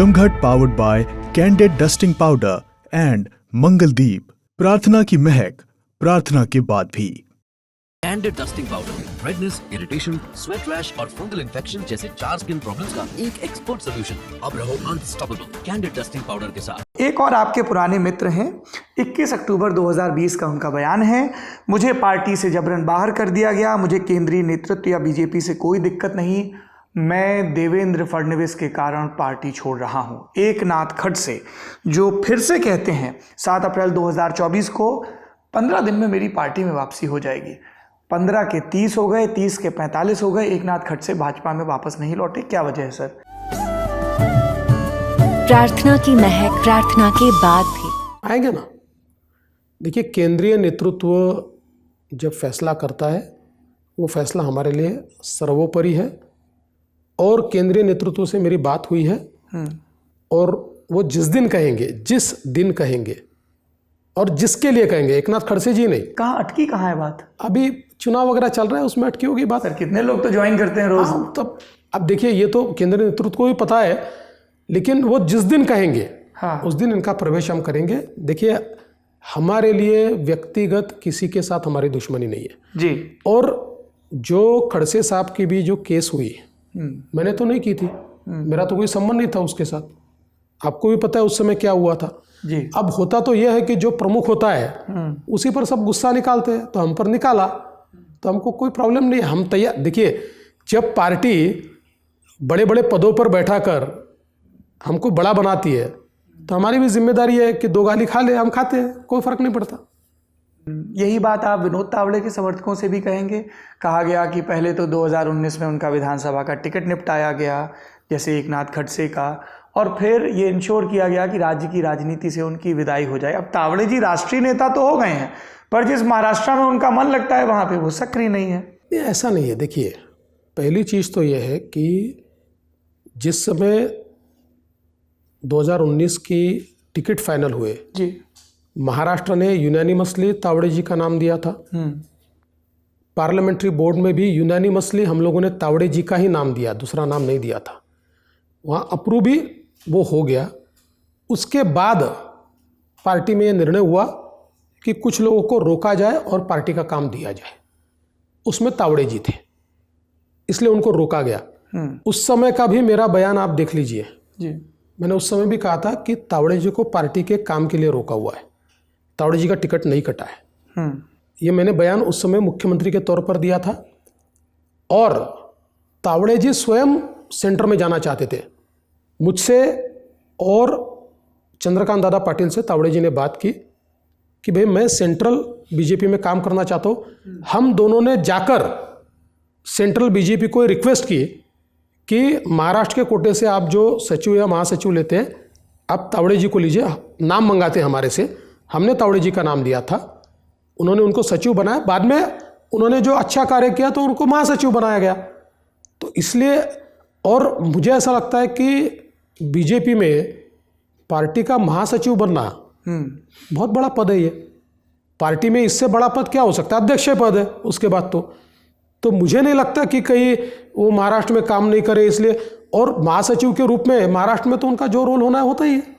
जमघट powered by candid dusting powder and Mangaldeep. प्रार्थना की महक, प्रार्थना के बाद भी। Candid dusting powder redness, irritation, sweat rash और फंगल इन्फेक्शन जैसे 4 स्किन प्रॉब्लम्स का एक एक्सपर्ट सॉल्यूशन। अब रहो अनस्टॉपेबल कैंडिड डस्टिंग पाउडर के साथ। एक और आपके पुराने मित्र हैं, 21 अक्टूबर 2020 का उनका बयान है, मुझे पार्टी से जबरन बाहर कर दिया गया, मुझे केंद्रीय नेतृत्व या बीजेपी से कोई दिक्कत नहीं, मैं देवेंद्र फडणवीस के कारण पार्टी छोड़ रहा हूं। एकनाथ खड़से जो फिर से कहते हैं 7 अप्रैल 2024 को 15 दिन में मेरी पार्टी में वापसी हो जाएगी। 15 के 30 हो गए, 30 के 45 हो गए, एकनाथ खड़से भाजपा में वापस नहीं लौटे, क्या वजह है सर? प्रार्थना की महक, प्रार्थना के बाद भी आएंगे ना। देखिए, केंद्रीय नेतृत्व जब फैसला करता है वो फैसला हमारे लिए सर्वोपरि है और केंद्रीय नेतृत्व से मेरी बात हुई है और वो जिस दिन कहेंगे और जिसके लिए कहेंगे, एकनाथ खड़से जी नहीं। कहाँ अटकी, कहाँ है बात? अभी चुनाव वगैरह चल रहा है, उसमें अटकी होगी बात। सर कितने लोग तो ज्वाइन करते हैं रोज। तब अब देखिए, ये तो केंद्रीय नेतृत्व को भी पता है, लेकिन वो जिस दिन कहेंगे उस दिन इनका प्रवेश हम करेंगे। देखिए, हमारे लिए व्यक्तिगत किसी के साथ हमारी दुश्मनी नहीं है जी। और जो खड़से साहब की भी जो केस हुई मैंने तो नहीं की थी, मेरा तो कोई संबंध नहीं था उसके साथ। आपको भी पता है उस समय क्या हुआ था जी। अब होता तो यह है कि जो प्रमुख होता है उसी पर सब गुस्सा निकालते हैं, तो हम पर निकाला तो हमको कोई प्रॉब्लम नहीं, हम तैयार। देखिए, जब पार्टी बड़े बड़े पदों पर बैठा कर हमको बड़ा बनाती है तो हमारी भी जिम्मेदारी है कि 2 गाली खा ले, हम खाते हैं, कोई फर्क नहीं पड़ता। यही बात आप विनोद तावड़े के समर्थकों से भी कहेंगे? कहा गया कि पहले तो 2019 में उनका विधानसभा का टिकट निपटाया गया जैसे एकनाथ खड़से का, और फिर ये इंश्योर किया गया कि राज्य की राजनीति से उनकी विदाई हो जाए। अब तावड़े जी राष्ट्रीय नेता तो हो गए हैं, पर जिस महाराष्ट्र में उनका मन लगता है वहाँ पे वो सक्रिय नहीं है। ऐसा नहीं है। देखिए, पहली चीज़ तो यह है कि जिस समय 2019 की टिकट फाइनल हुए जी, महाराष्ट्र ने यूनानिमसली तावड़े जी का नाम दिया था। पार्लियामेंट्री बोर्ड में भी यूनानिमसली हम लोगों ने तावड़े जी का ही नाम दिया, दूसरा नाम नहीं दिया था। वहाँ अप्रूव भी वो हो गया। उसके बाद पार्टी में ये निर्णय हुआ कि कुछ लोगों को रोका जाए और पार्टी का काम दिया जाए। उसमें तावड़े जी थे, इसलिए उनको रोका गया। उस समय का भी मेरा बयान आप देख लीजिए जी। मैंने उस समय भी कहा था कि तावड़े जी को पार्टी के काम के लिए रोका हुआ है, तावड़े जी का टिकट नहीं कटा है। ये मैंने बयान उस समय मुख्यमंत्री के तौर पर दिया था और तावड़े जी स्वयं सेंटर में जाना चाहते थे। मुझसे और चंद्रकांत दादा पाटिल से तावड़े जी ने बात की कि भाई मैं सेंट्रल बीजेपी में काम करना चाहता हूँ। हम दोनों ने जाकर सेंट्रल बीजेपी को रिक्वेस्ट की कि महाराष्ट्र के कोटे से आप जो सचिव या महासचिव लेते हैं आप तावड़े जी को लीजिए, नाम मंगाते हैं हमारे से। हमने तावड़े जी का नाम दिया था, उन्होंने उनको सचिव बनाया। बाद में उन्होंने जो अच्छा कार्य किया तो उनको महासचिव बनाया गया। तो इसलिए, और मुझे ऐसा लगता है कि बीजेपी में पार्टी का महासचिव बनना बहुत बड़ा पद है। ये पार्टी में इससे बड़ा पद क्या हो सकता है? अध्यक्ष पद है उसके बाद तो मुझे नहीं लगता कि कहीं वो महाराष्ट्र में काम नहीं करे इसलिए। और महासचिव के रूप में महाराष्ट्र में तो उनका जो रोल होना है होता ही है।